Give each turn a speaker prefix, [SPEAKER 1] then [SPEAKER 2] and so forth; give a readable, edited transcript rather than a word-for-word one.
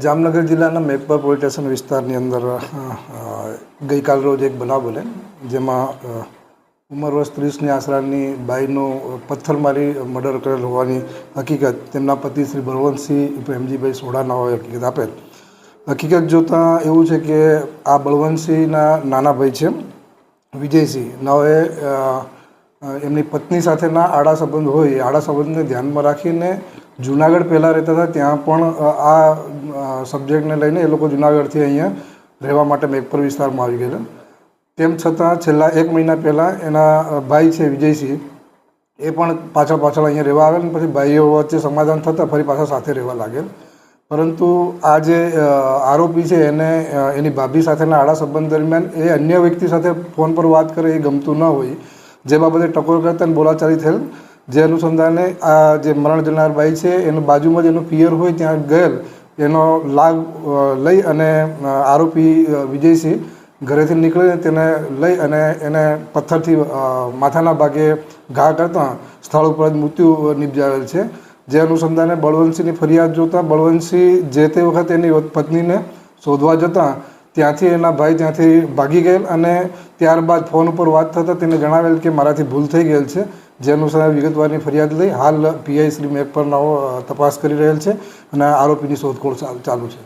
[SPEAKER 1] જામનગર જિલ્લાના Meghpar police station વિસ્તારની અંદર ગઈકાલ રોજ એક બનાવ બને, જેમાં ઉંમર વર્ષ 30ની આસરાની બાઈનું પથ્થર મારી મર્ડર કરેલ હોવાની હકીકત તેમના પતિ શ્રી બળવંતસિંહ પ્રેમજીભાઈ સોઢાના હોય હકીકત આપેલ. હકીકત જોતાં એવું છે કે આ બળવંતસિંહના નાના ભાઈ છે વિજયસિંહ. નવે એમની પત્ની સાથેના આડા સંબંધ હોય, આડા સંબંધને ધ્યાનમાં રાખીને જુનાગઢ પહેલાં રહેતા હતા, ત્યાં પણ આ સબ્જેક્ટને લઈને એ લોકો જુનાગઢથી અહીંયા રહેવા માટે મેઘપર વિસ્તારમાં આવી ગયેલા. તેમ છતાં છેલ્લા 1 મહિના પહેલાં એના ભાઈ છે વિજયસિંહ, એ પણ પાછળ અહીંયા રહેવા આવેલ, પછી ભાઈઓ વચ્ચે સમાધાન થતાં ફરી પાછા સાથે રહેવા લાગેલ. પરંતુ આ જે આરોપી છે એને એની ભાભી સાથેના આડા સંબંધ દરમિયાન એ અન્ય વ્યક્તિ સાથે ફોન પર વાત કરે એ ગમતું ન હોય, જે બાબતે ટકોર કરતા અને બોલાચાલી થયેલ. જે અનુસંધાને આ જે મરણ જનાર બાઈ છે એનું બાજુમાં જ એનું પિયર હોય ત્યાં ગયેલ, એનો લાભ લઈ અને આરોપી વિજયસિંહ ઘરેથી નીકળીને તેને લઈ અને એને પથ્થરથી માથાના ભાગે ઘા કરતાં સ્થળ ઉપર જ મૃત્યુ નિપજાવેલ છે. જે અનુસંધાને બળવંતસિંહની ફરિયાદ જોતાં બળવંતસિંહ જે તે વખતે એની પત્નીને શોધવા જતાં ત્યાંથી એના ભાઈ ત્યાંથી ભાગી ગયેલ અને ત્યારબાદ ફોન ઉપર વાત થતાં તેને જણાવેલ કે મારાથી ભૂલ થઈ ગયેલ છે. જે અનુસાર વિગતવારની ફરિયાદ લઈ હાલ પીઆઈ શ્રી મેઘપર તપાસ કરી રહેલ છે અને આરોપીની શોધખોળ ચાલુ છે.